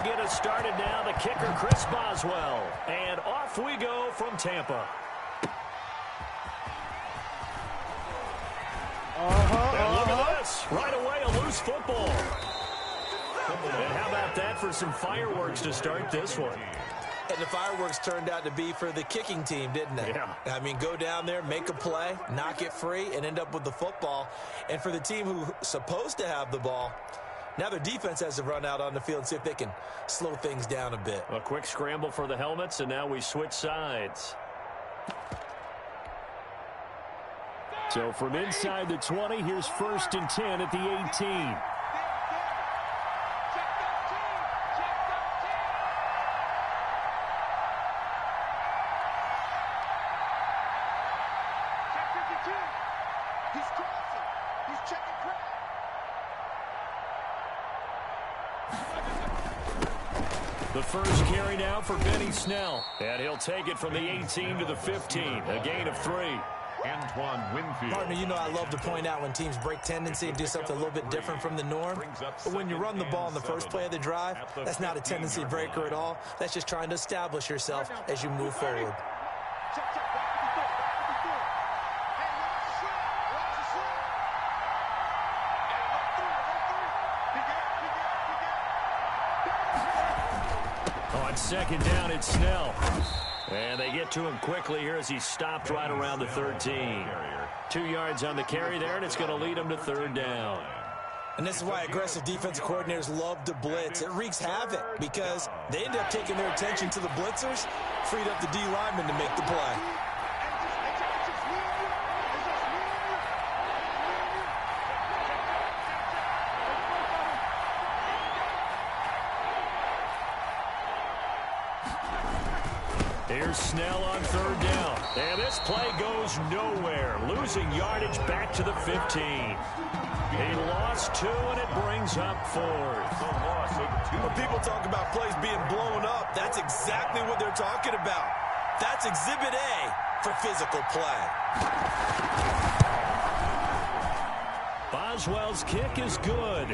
get us started now. The kicker, Chris Boswell. And off we go from Tampa. And look at this. Right away, a loose football. And how about that for some fireworks to start this one? And the fireworks turned out to be for the kicking team, didn't they? Yeah. I mean, go down there, make a play, knock it free, and end up with the football. And for the team who's supposed to have the ball, now their defense has to run out on the field and see if they can slow things down a bit. A quick scramble for the helmets, and now we switch sides. So from inside the 20, here's 1st and 10 at the 18. The first carry now for Benny Snell. And he'll take it from the 18 to the 15. A gain of 3. Antoine Winfield. Partner, you know I love to point out when teams break tendency and do something a little bit different from the norm. But when you run the ball in the first play of the drive, that's not a tendency breaker at all. That's just trying to establish yourself as you move forward. On 2nd down, it's Snell. And they get to him quickly here as he stopped right around the 13. 2 yards on the carry there, and it's going to lead him to 3rd down. And this is why aggressive defensive coordinators love to blitz. It wreaks havoc because they end up taking their attention to the blitzers, freed up the D lineman to make the play. Here's Snell on 3rd down. And this play goes nowhere. Losing yardage back to the 15. He lost 2, and it brings up 4th. The loss of 2. When people talk about plays being blown up, that's exactly what they're talking about. That's Exhibit A for physical play. Boswell's kick is good.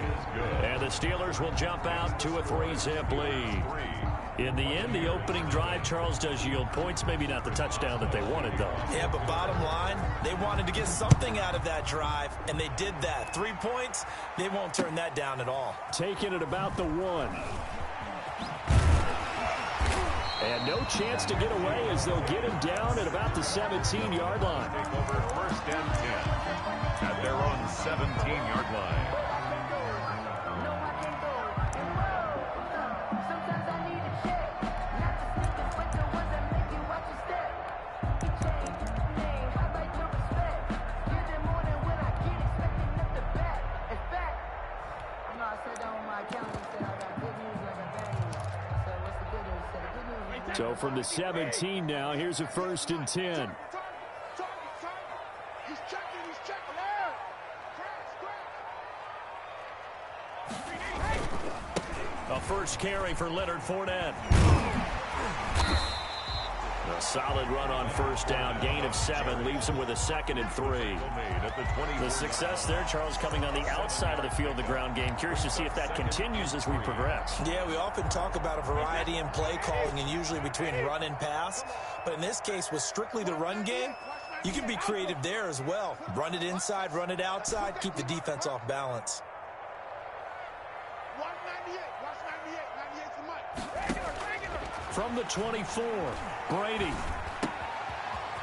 And the Steelers will jump out to a 3-zip lead. In the end, the opening drive, Charles, does yield points. Maybe not the touchdown that they wanted, though. Yeah, but bottom line, they wanted to get something out of that drive, and they did that. 3 points, they won't turn that down at all. Taking it about the 1. And no chance to get away as they'll get him down at about the 17-yard line. Take over 1st and 10 at their own 17-yard line. So from the 17 now, here's a 1st and 10. A first carry for Leonard Fournette. A solid run on 1st down. Gain of 7 leaves him with a 2nd and 3. The success there, Charles, coming on the outside of the field, the ground game. Curious to see if that continues as we progress. Yeah, we often talk about a variety in play calling and usually between run and pass. But in this case, with strictly the run game, you can be creative there as well. Run it inside, run it outside, keep the defense off balance. From the 24, Brady.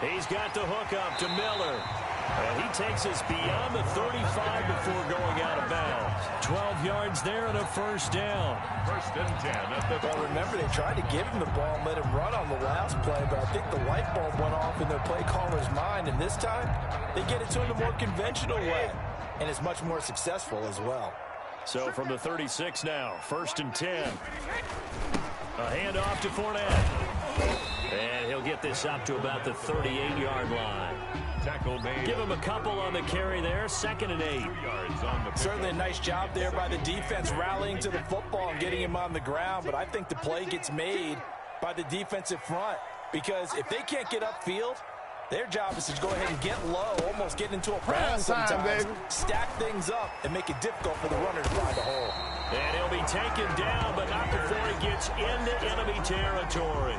He's got the hook up to Miller. And he takes us beyond the 35 before going out of bounds. 12 yards there and a 1st down. 1st and 10 at the... Well, remember, they tried to give him the ball and let him run on the last play, but I think the light bulb went off in their play caller's mind, and this time they get it to him the more conventional way, and it's much more successful as well. So from the 36 now, 1st and 10. A handoff to Fournette. And he'll get this up to about the 38-yard line. Tackle made. Give him a couple on the carry there. 2nd and 8. Certainly a nice job there by the defense rallying to the football and getting him on the ground, but I think the play gets made by the defensive front because if they can't get upfield, their job is to go ahead and get low, almost get into a pass sometimes, stack things up, and make it difficult for the runner to find a hole. And he'll be taken down, but not before he It's into enemy territory.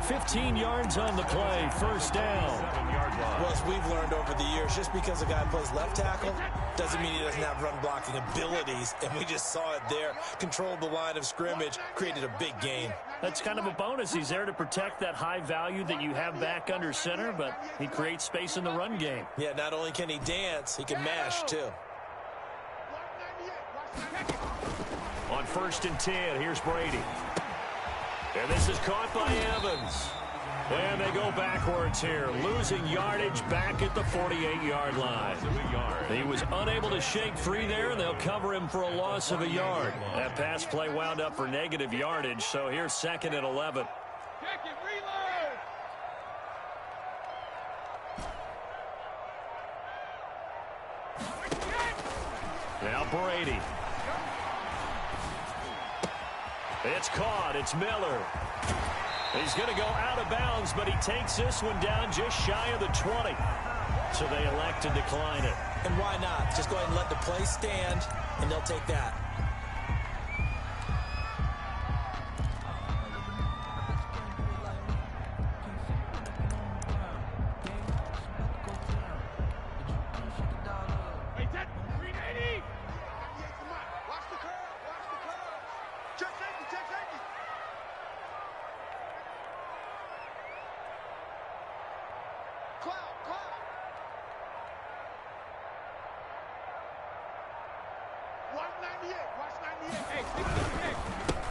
15 yards on the play, first down. 7-yard line. Well, as we've learned over the years, just because a guy plays left tackle doesn't mean he doesn't have run blocking abilities, and we just saw it there. Controlled the line of scrimmage, created a big gain. That's kind of a bonus. He's there to protect that high value that you have back under center, but he creates space in the run game. Yeah, not only can he dance, he can mash, too. On 1st and 10, here's Brady. And this is caught by Evans. And they go backwards here, losing yardage back at the 48-yard line. He was unable to shake free there, and they'll cover him for a loss of a yard. That pass play wound up for negative yardage, so here's 2nd and 11. Now Brady. It's caught. It's Miller. He's going to go out of bounds, but he takes this one down just shy of the 20. So they elect to decline it. And why not? Just go ahead and let the play stand, and they'll take that.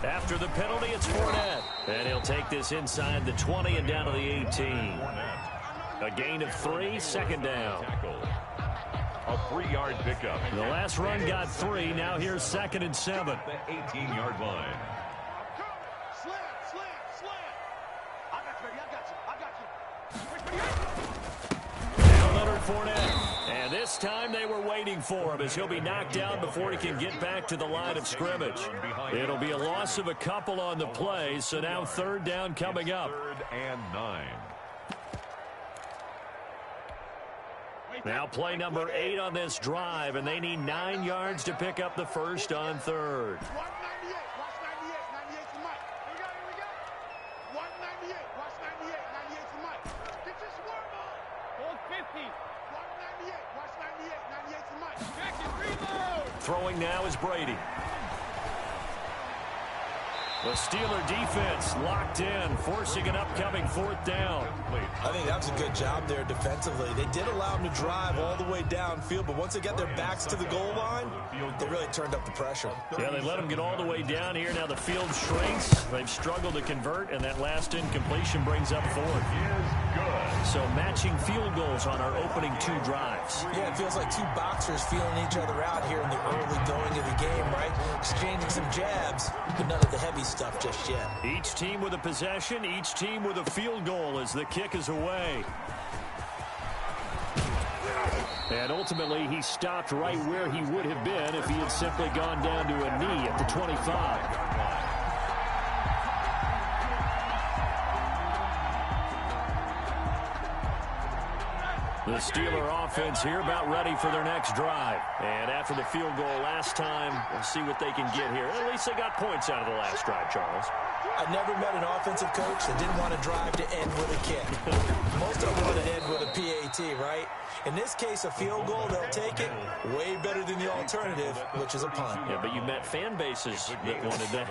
After the penalty, it's Fournette. And he'll take this inside the 20 and down to the 18. A gain of 3, 2nd down. A 3-yard pickup. The last run got 3. Now here's 2nd and 7. The 18-yard line. Now Leonard Fournette. And this time they were waiting for him as he'll be knocked down before he can get back to the line of scrimmage. It'll be a loss of a couple on the play, so now 3rd down coming up. 3rd and 9. Now play number 8 on this drive, and they need 9 yards to pick up the first on 3rd. Throwing now is Brady. The Steeler defense locked in, forcing an upcoming 4th down. I think that was a good job there defensively. They did allow them to drive all the way downfield, but once they got their backs to the goal line, they really turned up the pressure. Yeah, they let them get all the way down here. Now the field shrinks. They've struggled to convert, and that last incompletion brings up 4th. So matching field goals on our opening 2 drives. Yeah, it feels like 2 boxers feeling each other out here in the early going of the game, right? Exchanging some jabs, but none of the heavy stuff just yet. Each team with a possession, each team with a field goal as the kick is away. And ultimately, he stopped right where he would have been if he had simply gone down to a knee at the 25. The Steeler offense here about ready for their next drive. And after the field goal last time, we'll see what they can get here. At least they got points out of the last drive, Charles. I never met an offensive coach that didn't want to drive to end with a kick. Most of them want to end with a PAT, right? In this case, a field goal, they'll take it. Way better than the alternative, which is a punt. Yeah, but you met fan bases that wanted that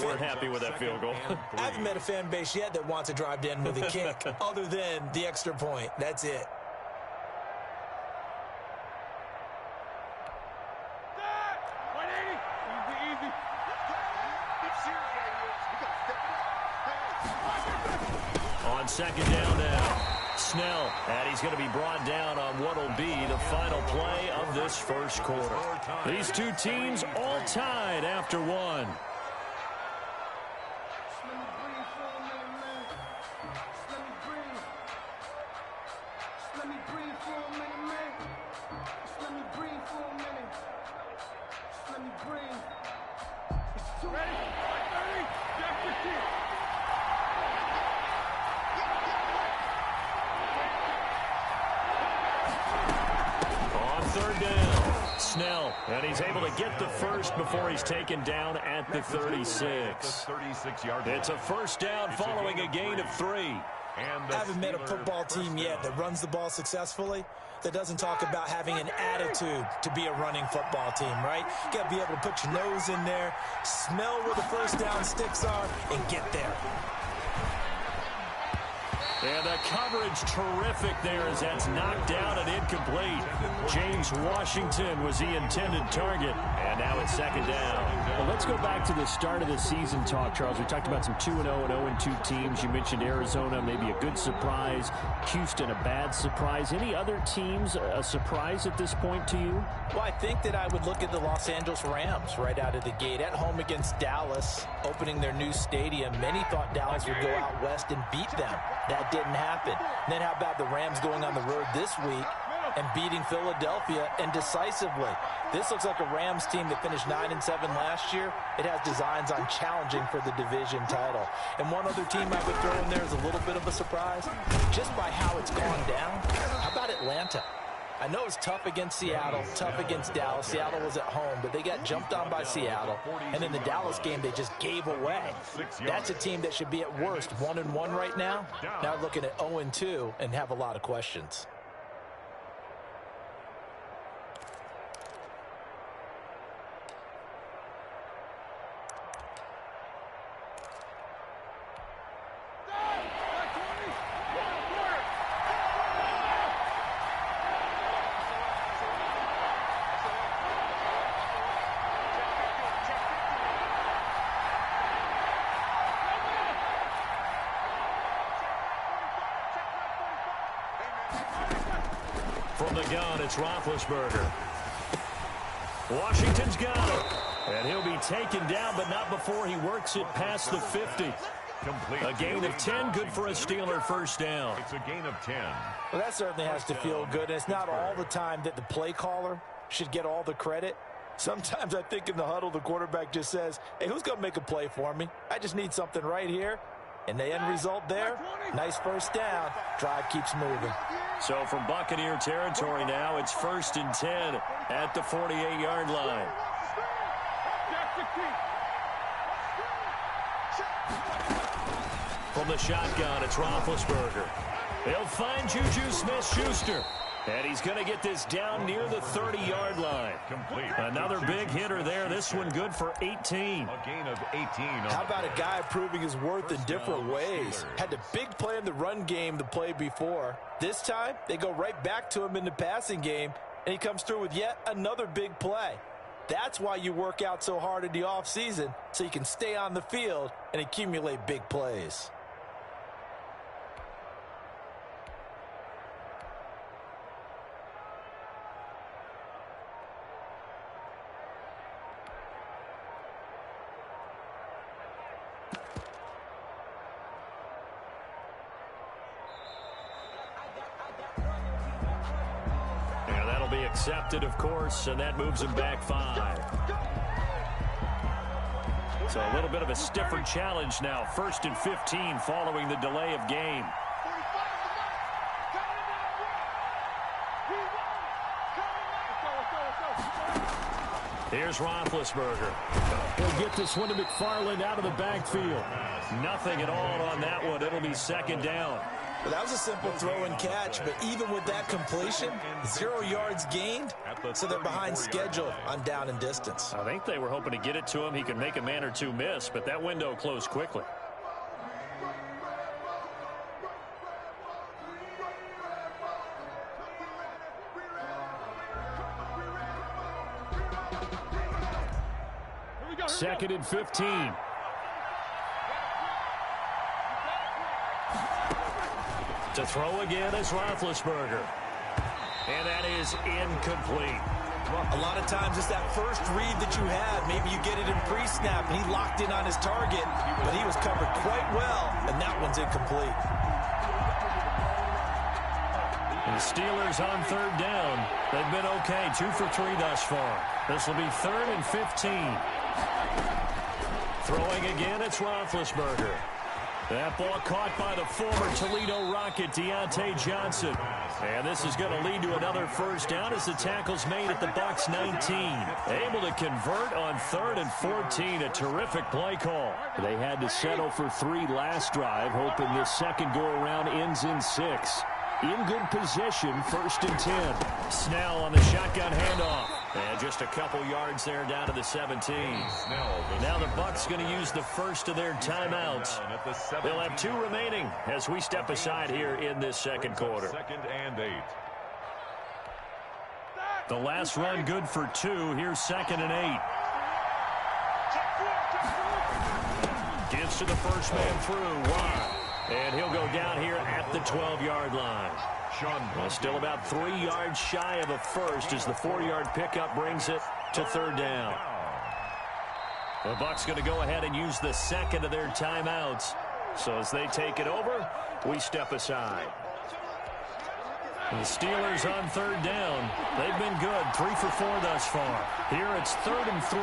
weren't happy with that field goal. I haven't met a fan base yet that wants a drive to end with a kick, other than the extra point. That's it. On 2nd down now, Snell, and he's going to be brought down on what will be the final play of this first quarter. These 2 teams all tied after 1. And he's able to get the first before he's taken down at at the 36. It's a first down following a gain of 3. I haven't met a football team yet that runs the ball successfully that doesn't talk about having an attitude to be a running football team, right? You got to be able to put your nose in there, smell where the first down sticks are, and get there. And the coverage terrific there as that's knocked down and incomplete. James Washington was the intended target. And now it's second down. Well, let's go back to the start of the season talk, Charles. We talked about some 2-0 and 0-2 teams. You mentioned Arizona, maybe a good surprise. Houston, a bad surprise. Any other teams a surprise at this point to you? Well, I think that I would look at the Los Angeles Rams right out of the gate. At home against Dallas, opening their new stadium. Many thought Dallas would go out west and beat them. That didn't happen. And then how about the Rams going on the road this week and beating Philadelphia and decisively? This looks like a Rams team that finished 9-7 last year. It has designs on challenging for the division title. And one other team I would throw in there is a little bit of a surprise, just by how it's gone down. How about Atlanta? I know it's tough against Seattle, tough against Dallas. Seattle was at home, but they got jumped on by Seattle. And in the Dallas game, they just gave away. That's a team that should be at worst 1-1 right now. Now looking at 0-2 and have a lot of questions. From the gun, it's Roethlisberger. Washington's got it. And he'll be taken down, but not before he works it past the 50. Complete. A gain of 10, good for a Steeler first down. It's a gain of 10. Well, that certainly has to feel good. It's not all the time that the play caller should get all the credit. Sometimes I think in the huddle, the quarterback just says, hey, who's going to make a play for me? I just need something right here. And the end result there, nice first down. Drive keeps moving. So from Buccaneer territory now, it's 1st and 10 at the 48-yard line. From the shotgun, it's Roethlisberger. He'll find Juju Smith-Schuster. And he's going to get this down near the 30-yard line. Complete. Another big hitter there. This one good for 18. A gain of 18. How about a guy proving his worth in different ways? Had the big play in the run game the play before. This time, they go right back to him in the passing game, and he comes through with yet another big play. That's why you work out so hard in the offseason, so you can stay on the field and accumulate big plays. Accepted, of course, and that moves him back 5. So a little bit of a stiffer challenge now. 1st and 15 following the delay of game. Here's Roethlisberger. He'll get this one to McFarland out of the backfield. Nothing at all on that one. It'll be second down. Well, that was a simple throw and catch, but even with that completion, 0 yards gained, so they're behind schedule on down and distance. I think they were hoping to get it to him. He could make a man or two miss, but that window closed quickly. Second and 15. To throw again is Roethlisberger. And that is incomplete. A lot of times it's that first read that you have. Maybe you get it in pre-snap, and he locked in on his target, but he was covered quite well, and that one's incomplete. The Steelers on 3rd down. They've been okay, 2 for 3 thus far. This will be 3rd and 15. Throwing again, it's Roethlisberger. That ball caught by the former Toledo Rocket, Deontay Johnson. And this is going to lead to another first down as the tackle's made at the Bucs 19. Able to convert on 3rd and 14. A terrific play call. They had to settle for 3 last drive, hoping this second go-around ends in 6. In good position, 1st and 10. Snell on the shotgun handoff. And just a couple yards there down to the 17. Now the Bucs going to use the first of their timeouts. They'll have 2 remaining as we step aside here in this second quarter. 2nd and 8. The last run good for 2. Here's 2nd and 8. Gives to the first man through. Wide. And he'll go down here at the 12-yard line. Still about 3 yards shy of a first as the 4-yard pickup brings it to 3rd down. The Bucs going to go ahead and use the second of their timeouts. So as they take it over, we step aside. The Steelers on 3rd down. They've been good, 3 for 4 thus far. Here it's 3rd and 3.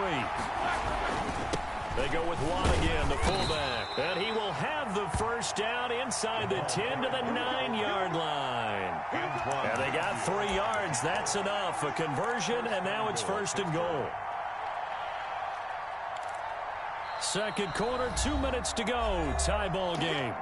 They go with Watt again, the fullback. And he will have the first down inside the 10 to the 9-yard line. And they got 3 yards. That's enough. A conversion, and now it's 1st and goal. Second quarter, 2 minutes to go. Tie ball game.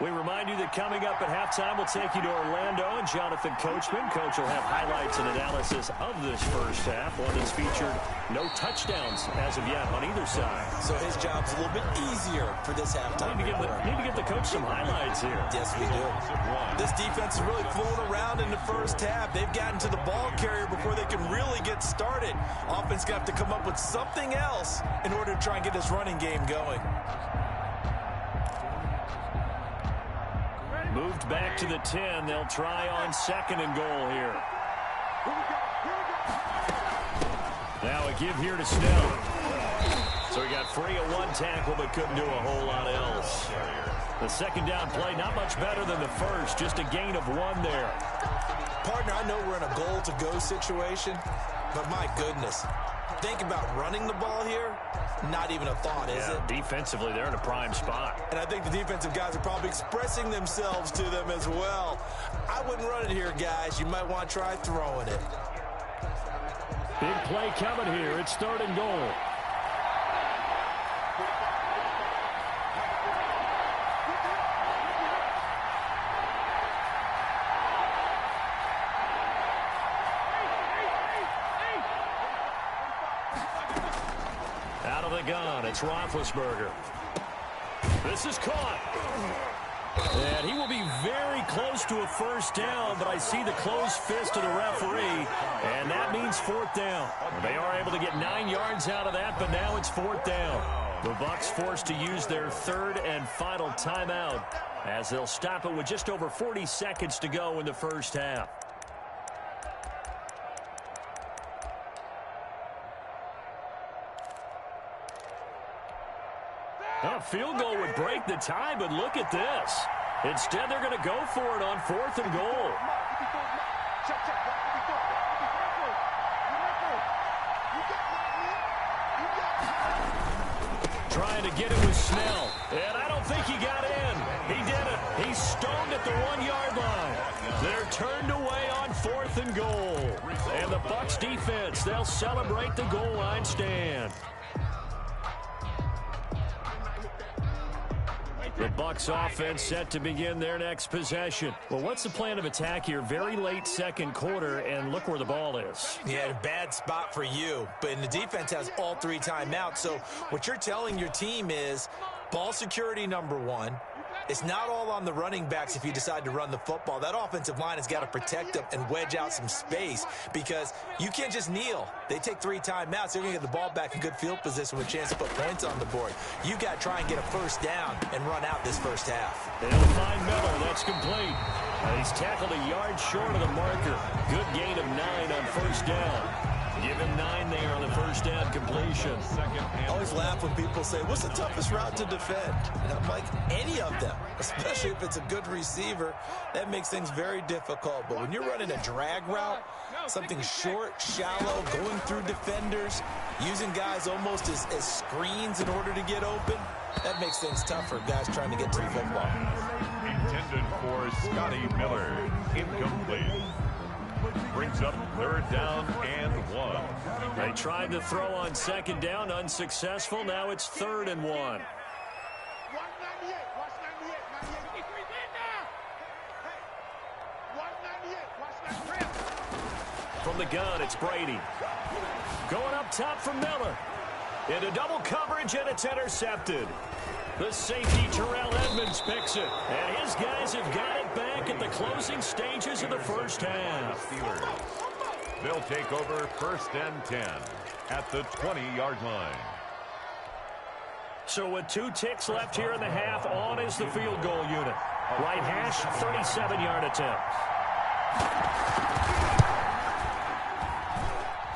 We remind you that coming up at halftime, we'll take you to Orlando and Jonathan Coachman. Coach will have highlights and analysis of this first half, one that's featured no touchdowns as of yet on either side. So his job's a little bit easier for this halftime. Need to give the coach some highlights here. Yes, we do. This defense is really flown around in the first half. They've gotten to the ball carrier before they can really get started. Offense got to come up with something else in order to try and get this running game going. Moved back to the 10. They'll try on 2nd and goal here. Now a give here to Snell. So he got free of 1 tackle but couldn't do a whole lot else. The second down play not much better than the first. Just a gain of 1 there. Partner, I know we're in a goal-to-go situation, but my goodness. Think about running the ball here. Not even a thought, is it? Defensively, they're in a prime spot. And I think the defensive guys are probably expressing themselves to them as well. I wouldn't run it here, guys. You might want to try throwing it. Big play coming here. It's 3rd and goal. Gun. It's Roethlisberger. This is caught. And he will be very close to a first down, but I see the closed fist of the referee, and that means 4th down. They are able to get 9 yards out of that, but now it's 4th down. The Bucs forced to use their 3rd and final timeout as they'll stop it with just over 40 seconds to go in the first half. A field goal would break the tie, but look at this. Instead, they're going to go for it on 4th and goal. Trying to get it with Snell. And I don't think he got in. He did it. He stoned at the 1-yard line. They're turned away on 4th and goal. And the Bucs defense, they'll celebrate the goal line stand. The Bucs offense set to begin their next possession. Well, what's the plan of attack here? Very late second quarter, and look where the ball is. Yeah, a bad spot for you. But the defense has all 3 timeouts. So what you're telling your team is ball security number 1. It's not all on the running backs if you decide to run the football. That offensive line has got to protect them and wedge out some space because you can't just kneel. They take 3 timeouts. They're going to get the ball back in good field position with a chance to put points on the board. You got to try and get a first down and run out this first half. They'll find Miller. That's complete. He's tackled a yard short of the marker. Good gain of 9 on first down. Give him 9 there on the first down completion. I always laugh when people say, what's the toughest route to defend? And I'm like, any of them, especially if it's a good receiver. That makes things very difficult. But when you're running a drag route, something short, shallow, going through defenders, using guys almost as screens in order to get open, that makes things tougher, guys trying to get to the football. Intended for Scotty Miller. Incomplete. Brings up 3rd down and 1. They tried to throw on 2nd down, unsuccessful. Now it's 3rd and 1. From the gun, it's Brady. Going up top for Miller. Into double coverage, and it's intercepted. The safety, Terrell Edmonds, picks it. And his guys have got it back at the closing stages of the first half. Steelers. They'll take over 1st and 10 at the 20-yard line. So with 2 ticks left here in the half, on is the field goal unit. Right hash, 37-yard attempt.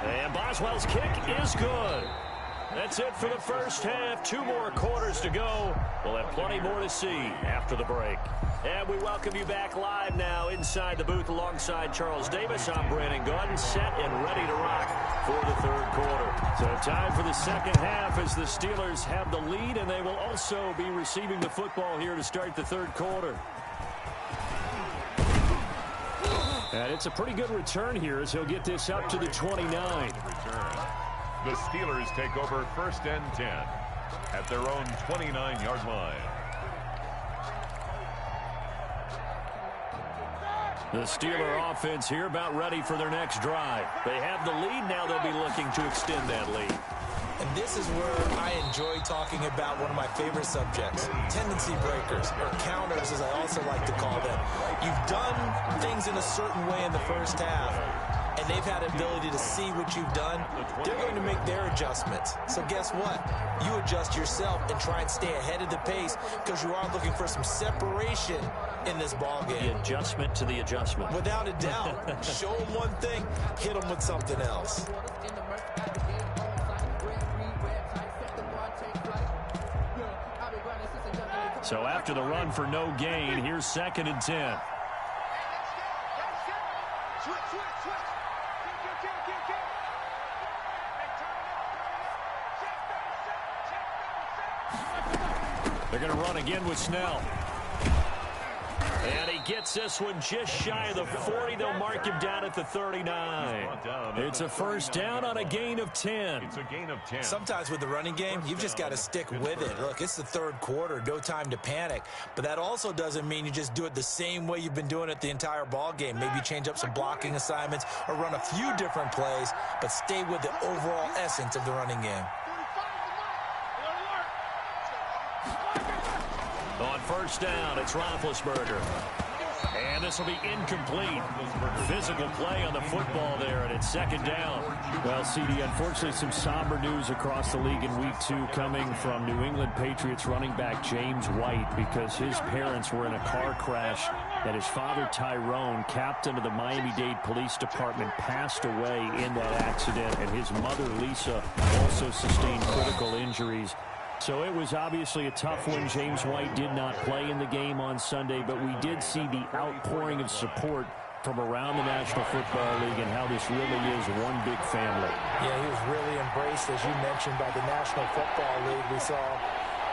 And Boswell's kick is good. That's it for the first half. 2 more quarters to go. We'll have plenty more to see after the break. And we welcome you back live now inside the booth alongside Charles Davis. I'm Brandon Gordon, set and ready to rock for the 3rd quarter. So time for the 2nd half as the Steelers have the lead, and they will also be receiving the football here to start the 3rd quarter. And it's a pretty good return here as he'll get this up to the 29. The Steelers take over 1st and 10 at their own 29-yard line. The Steeler offense here about ready for their next drive. They have the lead. Now they'll be looking to extend that lead. And this is where I enjoy talking about one of my favorite subjects, tendency breakers, or counters as I also like to call them. You've done things in a certain way in the first half, and they've had the ability to see what you've done. They're going to make their adjustments. So guess what? You adjust yourself and try and stay ahead of the pace because you are looking for some separation in this ball game. The adjustment to the adjustment. Without a doubt. Show them one thing, hit them with something else. So after the run for no gain, here's 2nd and 10. They're going to run again with Snell. And he gets this one just shy of the 40. They'll mark him down at the 39. It's a first down on a gain of 10. It's a gain of 10. Sometimes with the running game, you've just got to stick with it. Look, it's the 3rd quarter, no time to panic. But that also doesn't mean you just do it the same way you've been doing it the entire ball game. Maybe change up some blocking assignments or run a few different plays, but stay with the overall essence of the running game. On first down, it's Roethlisberger. And this will be incomplete. Physical play on the football there, and it's 2nd down. Well, CD, unfortunately, some somber news across the league in Week 2 coming from New England Patriots running back James White because his parents were in a car crash and his father, Tyrone, captain of the Miami-Dade Police Department, passed away in that accident, and his mother, Lisa, also sustained critical injuries. So it was obviously a tough one. James White did not play in the game on Sunday, but we did see the outpouring of support from around the National Football League and how this really is one big family. Yeah, he was really embraced, as you mentioned, by the National Football League. We saw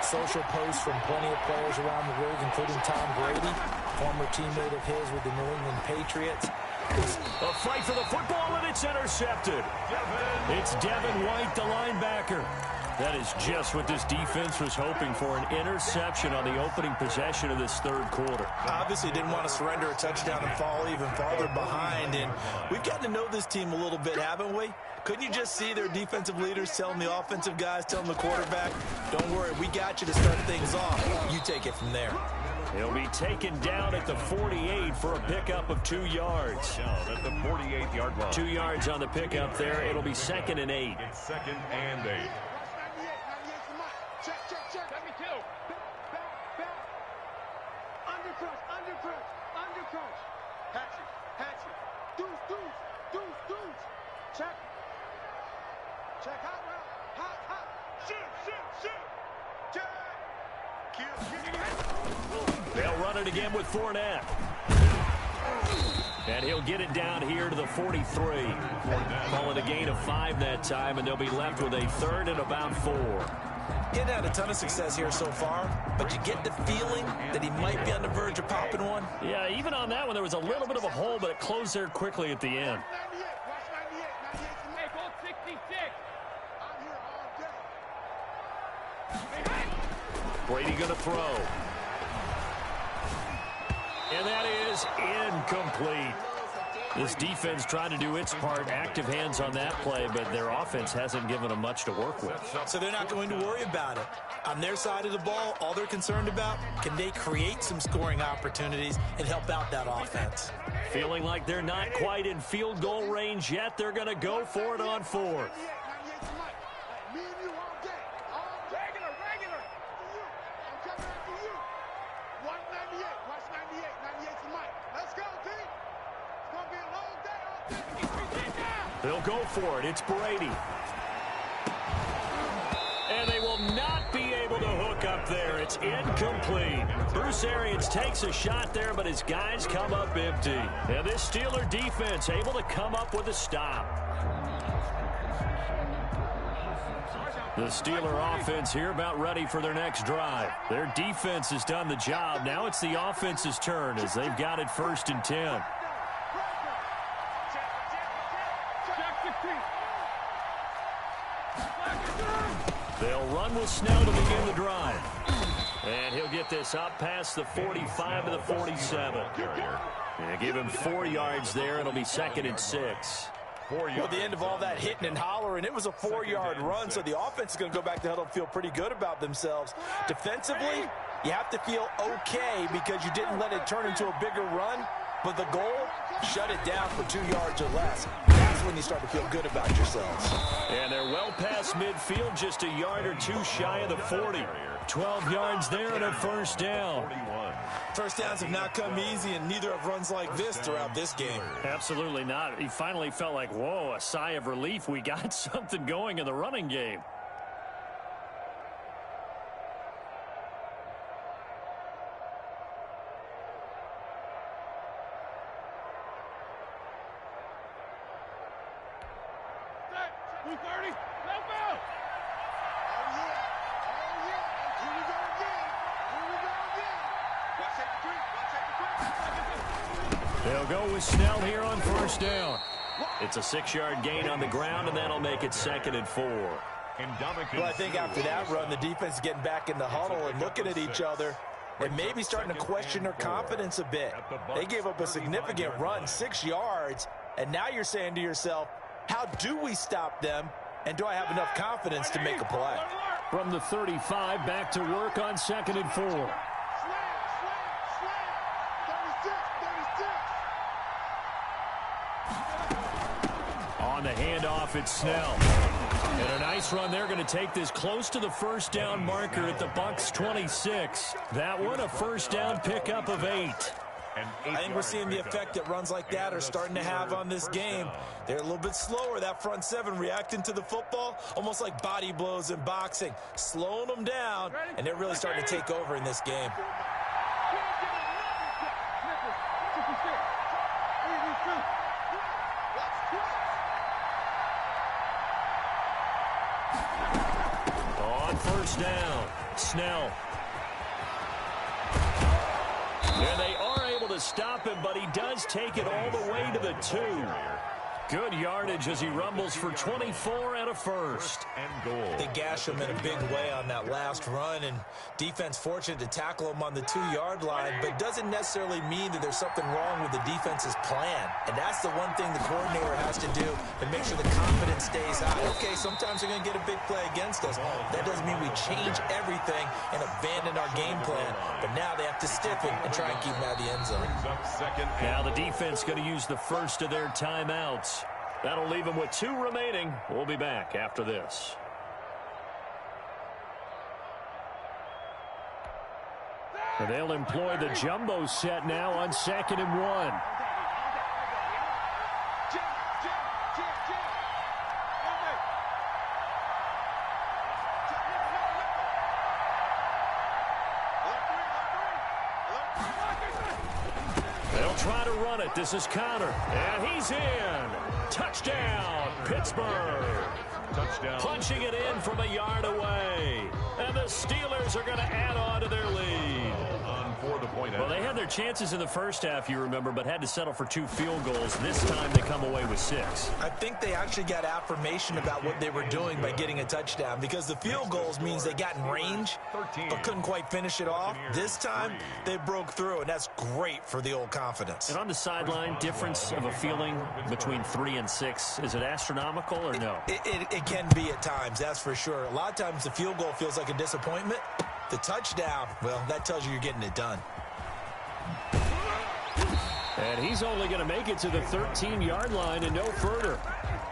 social posts from plenty of players around the league, including Tom Brady, former teammate of his with the New England Patriots. A fight for the football, and it's intercepted. It's Devin White, the linebacker. That is just what this defense was hoping for, an interception on the opening possession of this 3rd quarter. Obviously didn't want to surrender a touchdown and fall even farther behind, and we've gotten to know this team a little bit, haven't we? Couldn't you just see their defensive leaders telling the offensive guys, telling the quarterback, don't worry, we got you to start things off. You take it from there. He'll be taken down at the 48 for a pickup of 2 yards. At the 48-yard line. 2 yards on the pickup there. It'll be 2nd and 8. It's 2nd and 8. They'll run it again with Fournette. And he'll get it down here to the 43. Calling a gain of 5 that time, and they'll be left with a 3rd and about 4. Getting had a ton of success here so far, but you get the feeling that he might be on the verge of popping one. Yeah, even on that one, there was a little bit of a hole, but it closed there quickly at the end. Brady going to throw. And that is incomplete. This defense trying to do its part, active hands on that play, but their offense hasn't given them much to work with. So they're not going to worry about it. On their side of the ball, all they're concerned about, can they create some scoring opportunities and help out that offense? Feeling like they're not quite in field goal range yet. They're going to go for it on 4th. They'll go for it. It's Brady. And they will not be able to hook up there. It's incomplete. Bruce Arians takes a shot there, but his guys come up empty. And this Steeler defense able to come up with a stop. The Steeler offense here about ready for their next drive. Their defense has done the job. Now it's the offense's turn as they've got it 1st and 10. They'll run with Snell to begin the drive. And he'll get this up past the 45 to the 47. And give him 4 yards there. It'll be 2nd and 6. Well, at the end of all that hitting and hollering, it was a 4-yard run, so the offense is going to go back to huddle and feel pretty good about themselves. Defensively, you have to feel okay because you didn't let it turn into a bigger run, but the goal, shut it down for 2 yards or less. That's when you start to feel good about yourselves. And they're well past midfield, just a yard or 2 shy of the 40. 12 yards there and a 1st down. First downs have not come easy, and neither have runs like this throughout this game. Absolutely not. He finally felt like, whoa, a sigh of relief. We got something going in the running game. They'll go with Snell here on 1st down. It's a 6-yard gain on the ground, and that'll make it 2nd and 4. Well, I think after that run, the defense is getting back in the huddle and looking at each other and maybe starting to question their confidence a bit. They gave up a significant run, 6 yards, and now you're saying to yourself, how do we stop them, and do I have enough confidence to make a play? From the 35, back to work on 2nd and 4. On the handoff, it's Snell. And a nice run there, going to take this close to the 1st down marker at the Bucs 26. That one a 1st down pickup of 8. I think we're seeing the effect that runs like that are starting to have on this game. They're a little bit slower, that front 7 reacting to the football, almost like body blows in boxing, slowing them down, and they're really starting to take over in this game. On 1st down, Snell. And they are able to stop him, but he does take it all the way to the 2. Good yardage as he rumbles for 24 and a 1st. They gash him in a big way on that last run, and defense fortunate to tackle him on the 2-yard line, but doesn't necessarily mean that there's something wrong with the defense's plan. And that's the one thing the coordinator has to do to make sure the confidence stays high. Okay, sometimes they're going to get a big play against us. That doesn't mean we change everything and abandon our game plan. But now they have to stiffen and try and keep him out of the end zone. Now the defense going to use the first of their timeouts. That'll leave them with 2 remaining. We'll be back after this. And they'll employ the jumbo set now on 2nd and 1. They'll try to run it. This is Connor. And he's in. Touchdown, Pittsburgh. Touchdown. Punching it in from a yard away. And the Steelers are going to add on to their lead. On for the point. Well, they had their chances in the first half, you remember, but had to settle for 2 field goals. This time they come away with 6. I think they actually got affirmation about what they were doing by getting a touchdown, because the field goals means they got in range but couldn't quite finish it off. This time they broke through, and that's great for the old confidence. And on the sideline, difference of a feeling between 3 and 6, is it astronomical or no? It can be at times, that's for sure. A lot of times the field goal feels like a disappointment. The touchdown, well, that tells you you're getting it done. And he's only going to make it to the 13-yard line and no further.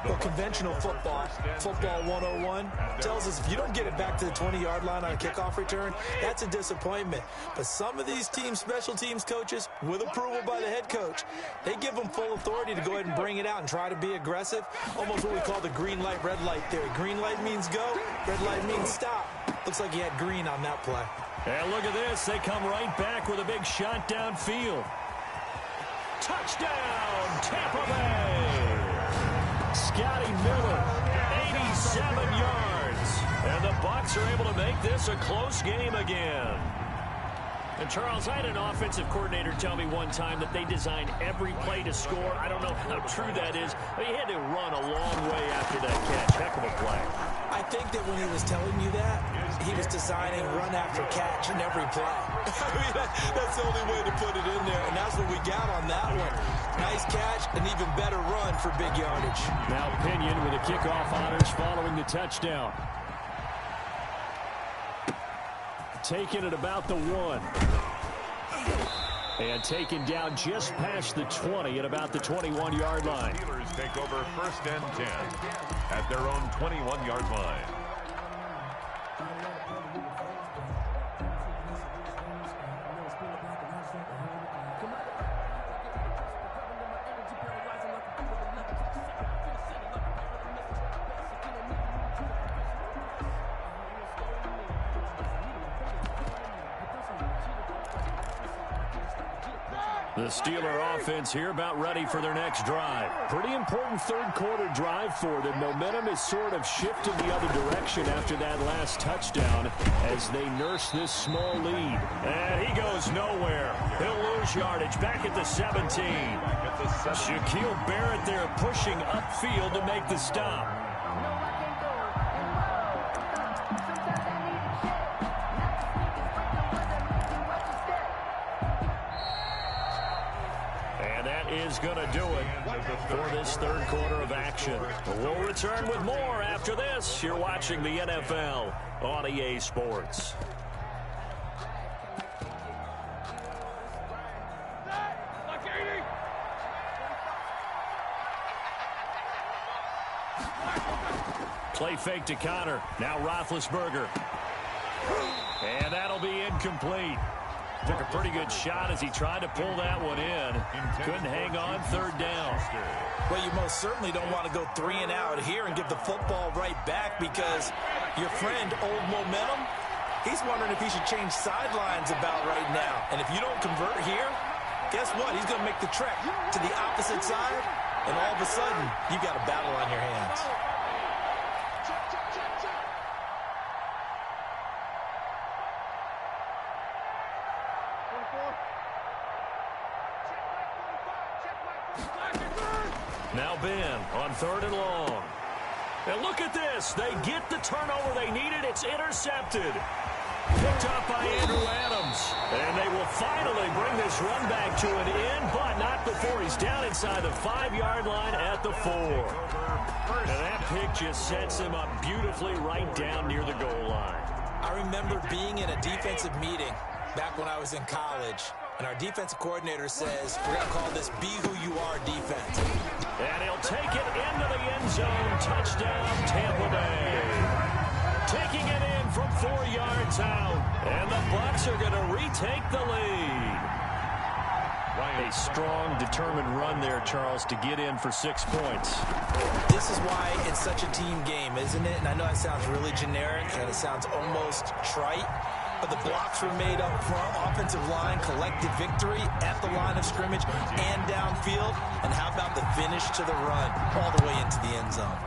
Well, conventional football 101, tells us if you don't get it back to the 20-yard line on a kickoff return, that's a disappointment. But some of these teams, special teams coaches, with approval by the head coach, they give them full authority to go ahead and bring it out and try to be aggressive. Almost what we call the green light, red light theory. Green light means go, red light means stop. Looks like he had green on that play. And look at this. They come right back with a big shot downfield. Touchdown, Tampa Bay. Scotty Miller, 87 yards. And the Bucs are able to make this a close game again. And, Charles, I had an offensive coordinator tell me one time that they designed every play to score. I don't know how true that is, but he had to run a long way after that catch. Heck of a play. I think that when he was telling you that, he was designing run after catch in every play. I mean, that's the only way to put it in there, and that's what we got on that one. Nice catch, an even better run for big yardage. Now Pinion with the kickoff honors following the touchdown. Taken at about the 1. And taken down just past the 20 at about the 21-yard line. Steelers take over 1st and 10 at their own 21-yard line. The Steeler offense here about ready for their next drive. Pretty important third-quarter drive for them. Momentum is sort of shifted the other direction after that last touchdown as they nurse this small lead. And he goes nowhere. He'll lose yardage back at the 17. Shaquille Barrett there pushing upfield to make the stop. Is going to do it for this third quarter of action. We'll return with more after this. You're watching the NFL on EA Sports. Play fake to Connor. Now Roethlisberger. And that'll be incomplete. Took a pretty good shot as he tried to pull that one in. Couldn't hang on, 3rd down. Well, you most certainly don't want to go 3 and out here and give the football right back, because your friend, Old Momentum, he's wondering if he should change sidelines about right now. And if you don't convert here, guess what? He's going to make the trek to the opposite side, and all of a sudden, you got a battle on your hands. Now Ben on 3rd and long. And look at this. They get the turnover they needed. It's intercepted. Picked up by Andrew Adams. And they will finally bring this run back to an end, but not before he's down inside the 5-yard line at the 4. And that pick just sets him up beautifully right down near the goal line. I remember being in a defensive meeting back when I was in college, and our defensive coordinator says, we're going to call this Be Who You Are defense. And he'll take it into the end zone. Touchdown, Tampa Bay. Taking it in from 4 yards out. And the Bucs are going to retake the lead. A strong, determined run there, Charles, to get in for 6 points. This is why it's such a team game, isn't it? And I know it sounds really generic and it sounds almost trite, but the blocks were made up front. Offensive line collected victory at the line of scrimmage and downfield. And how about the finish to the run all the way into the end zone?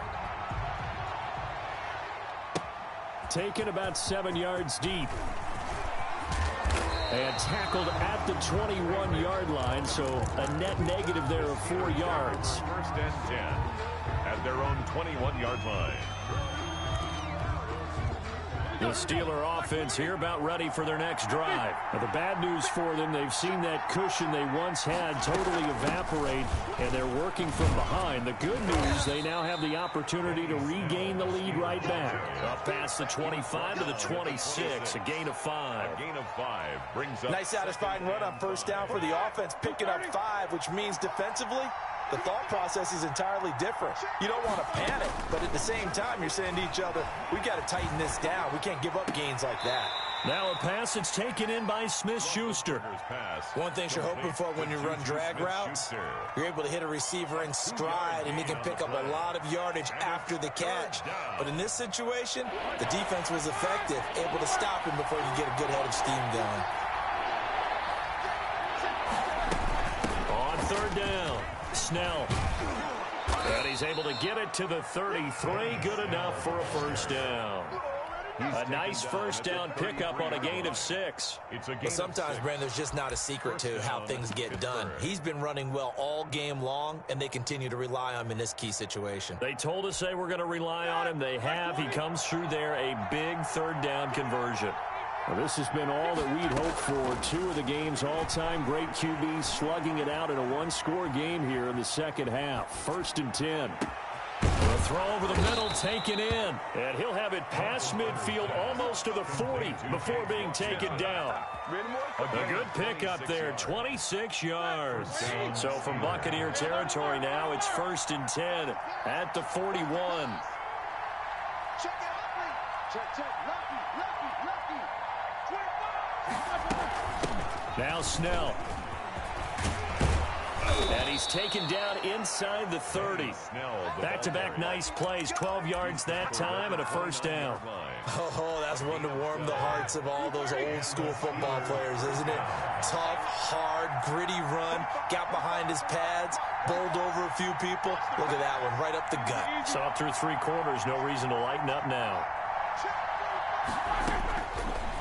Taken about 7 yards deep. And tackled at the 21-yard line, so a net negative there of 4 yards. First and 10 at their own 21-yard line. The Steeler offense here about ready for their next drive. Now, the bad news for them, they've seen that cushion they once had totally evaporate, and they're working from behind. The good news, they now have the opportunity to regain the lead right back. Up past the 25 to the 26, a gain of 5. A gain of 5 brings up. Nice satisfying run on first down for the offense, picking up 5, which means defensively, the thought process is entirely different. You don't want to panic, but at the same time, you're saying to each other, we got to tighten this down. We can't give up gains like that. Now a pass that's taken in by Smith-Schuster. One thing you're hoping for when you run drag routes, you're able to hit a receiver in stride, and he can pick up a lot of yardage after the catch. But in this situation, the defense was effective, able to stop him before you get a good head of steam going. On third down, Snell. And he's able to get it to the 33. Good enough for a first down. A nice first down pickup on a gain of 6. But sometimes, Brandon, there's just not a secret to how things get done. He's been running well all game long, and they continue to rely on him in this key situation. They told us they were going to rely on him. They have. He comes through there, a big third down conversion. Well, this has been all that we'd hoped for. 2 of the game's all-time great QBs slugging it out in a one-score game here in the second half. First and 10. The throw over the middle, taken in. And he'll have it past midfield almost to the 40 before being taken down. A good pickup there, 26 yards. So from Buccaneer territory now, it's first and 10 at the 41. Now Snell. And he's taken down inside the 30. Back-to-back nice plays, 12 yards that time and a first down. Oh, that's one to warm the hearts of all those old-school football players, isn't it? Tough, hard, gritty run, got behind his pads, bowled over a few people. Look at that one, right up the gut. Saw through 3 quarters, no reason to lighten up now.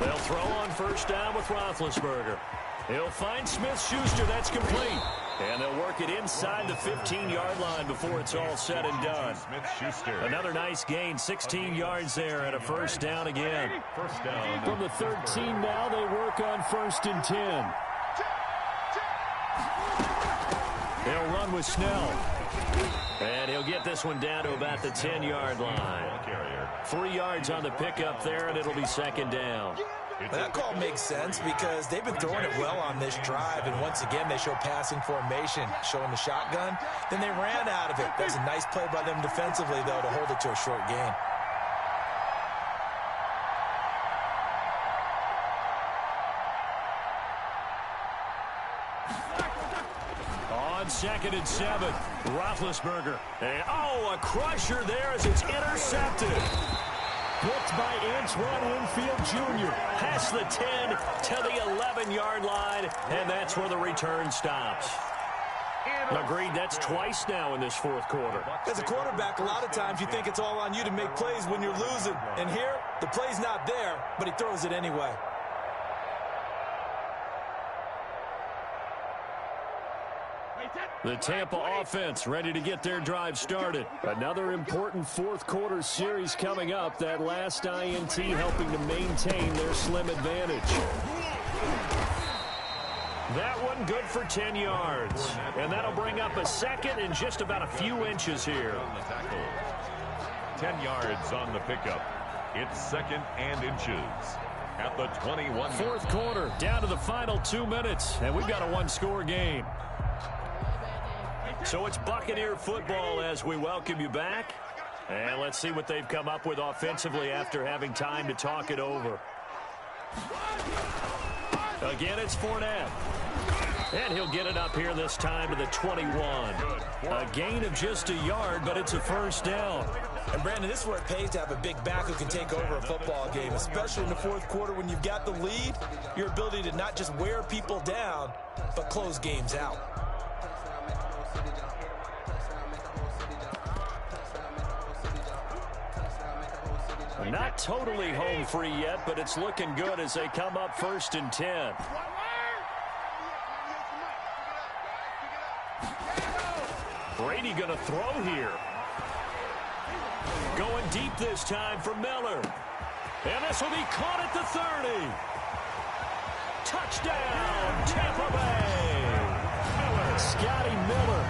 They'll throw on first down with Roethlisberger. He'll find Smith-Schuster. That's complete. And they'll work it inside the 15-yard line before it's all said and done. Another nice gain, 16 yards there and a first down again. First down. From the 13 now, they work on first and 10. They'll run with Snell. And he'll get this one down to about the 10-yard line. 3 yards on the pickup there, and it'll be second down. That call makes sense because they've been throwing it well on this drive, and once again they show passing formation, showing the shotgun. Then they ran out of it. That's a nice play by them defensively, though, to hold it to a short gain. On second and 7, Roethlisberger. And, a crusher there as it's intercepted. Booked by Antoine Winfield Jr. Past the 10 to the 11-yard line, and that's where the return stops. Agreed, that's twice now in this fourth quarter. As a quarterback, a lot of times you think it's all on you to make plays when you're losing. And here, the play's not there, but he throws it anyway. The Tampa offense ready to get their drive started. Another important fourth quarter series coming up. That last INT helping to maintain their slim advantage. That one good for 10 yards. And that'll bring up a second in just about a few inches here. 10 yards on the pickup. It's second and inches at the 21. Fourth quarter, down to the final 2 minutes. And we've got a one-score game. So it's Buccaneer football as we welcome you back. And let's see what they've come up with offensively after having time to talk it over. Again, it's Fournette. And he'll get it up here this time to the 21. A gain of just a yard, but it's a first down. And, Brandon, this is where it pays to have a big back who can take over a football game, especially in the fourth quarter when you've got the lead, your ability to not just wear people down, but close games out. Not totally home free yet, but it's looking good as they come up 1st and 10. Brady going to throw here. Going deep this time for Miller. And this will be caught at the 30. Touchdown, Tampa Bay. Scotty Miller,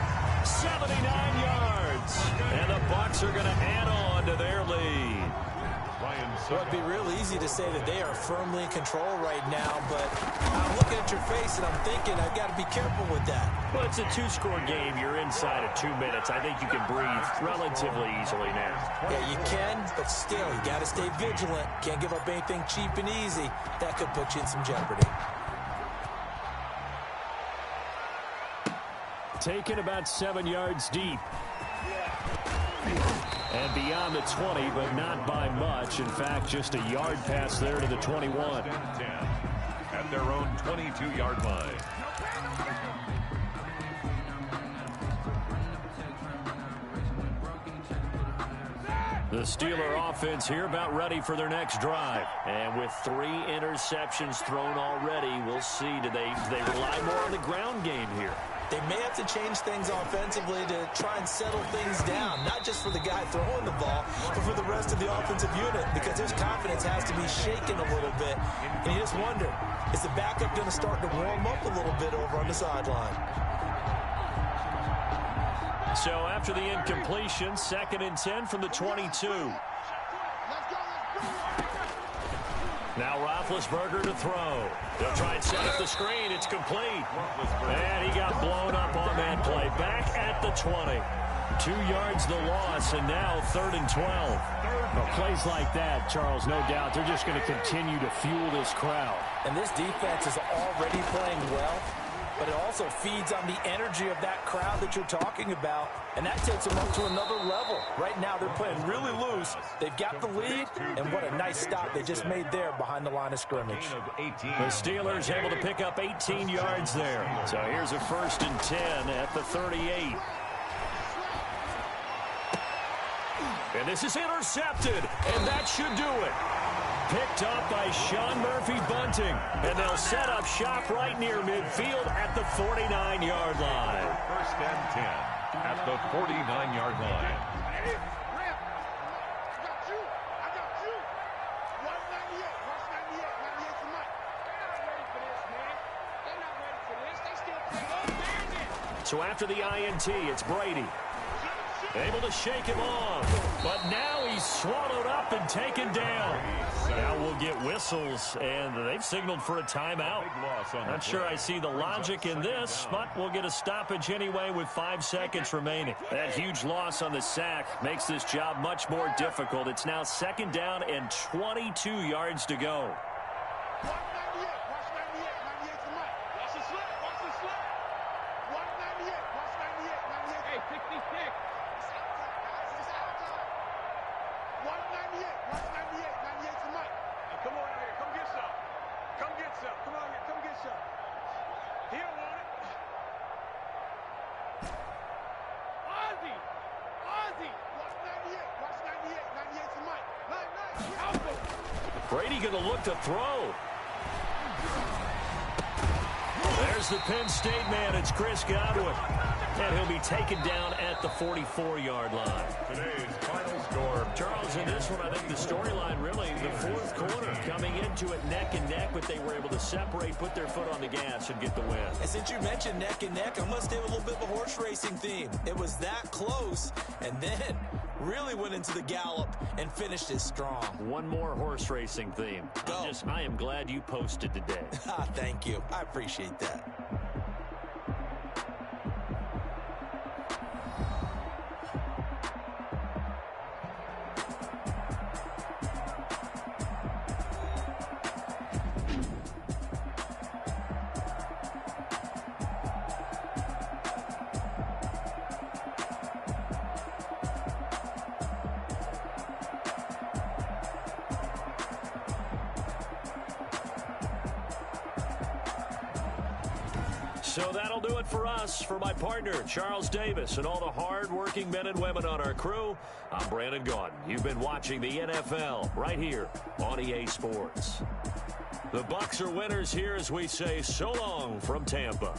79 yards. And the Bucs are going to add on to their lead. Well, it'd be real easy to say that they are firmly in control right now, but I'm looking at your face and I'm thinking I've got to be careful with that. Well, it's a 2-score game. You're inside of 2 minutes. I think you can breathe relatively easily now. Yeah, you can, but still, you got to stay vigilant. Can't give up anything cheap and easy. That could put you in some jeopardy. Taken about 7 yards deep. And beyond the 20, but not by much. In fact, just a yard pass there to the 21. At their own 22-yard line. The Steeler offense here about ready for their next drive. And with 3 interceptions thrown already, we'll see. Do they rely more on the ground game here? They may have to change things offensively to try and settle things down, not just for the guy throwing the ball, but for the rest of the offensive unit, because his confidence has to be shaken a little bit. And you just wonder, is the backup going to start to warm up a little bit over on the sideline? So after the incompletion, 2nd and 10 from the 22. Now Roethlisberger to throw. They'll try and set up the screen. It's complete. And he got blown up on that play. Back at the 20. 2 yards the loss, and now 3rd and 12. Well, plays like that, Charles, no doubt, they're just going to continue to fuel this crowd. And this defense is already playing well, but it also feeds on the energy of that crowd that you're talking about, and that takes them up to another level. Right now, they're playing really loose. They've got the lead, and what a nice stop they just made there behind the line of scrimmage. The Steelers able to pick up 18 yards there. So here's a 1st and 10 at the 38. And this is intercepted, and that should do it. Picked up by Sean Murphy-Bunting, and they'll set up shop right near midfield at the 49-yard line. 1st and 10 at the 49-yard line. So after the INT, it's Brady. Able to shake him off, but now he's swallowed up and taken down. Now we'll get whistles, and they've signaled for a timeout. Not sure I see the logic in this, but we'll get a stoppage anyway with 5 seconds remaining. That huge loss on the sack makes this job much more difficult. It's now 2nd down and 22 yards to go. Brady going to look to throw. There's the Penn State man. It's Chris Godwin. And he'll be taken down at the 44-yard line. Today's final score. Charles, in this one, I think the storyline really, the 4th quarter, coming into it neck and neck, but they were able to separate, put their foot on the gas, and get the win. And since you mentioned neck and neck, I must have a little bit of a horse racing theme. It was that close, and then really went into the gallop and finished it strong. One more horse racing theme. I am glad you posted today. Thank you. I appreciate that. So that'll do it for us. For my partner, Charles Davis, and all the hard-working men and women on our crew, I'm Brandon Gaudin. You've been watching the NFL right here on EA Sports. The Bucs are winners here as we say so long from Tampa.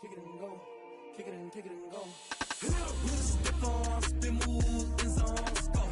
kick it and go. Kick it and go. Hit up with a stiff on, spin move, in zone, score.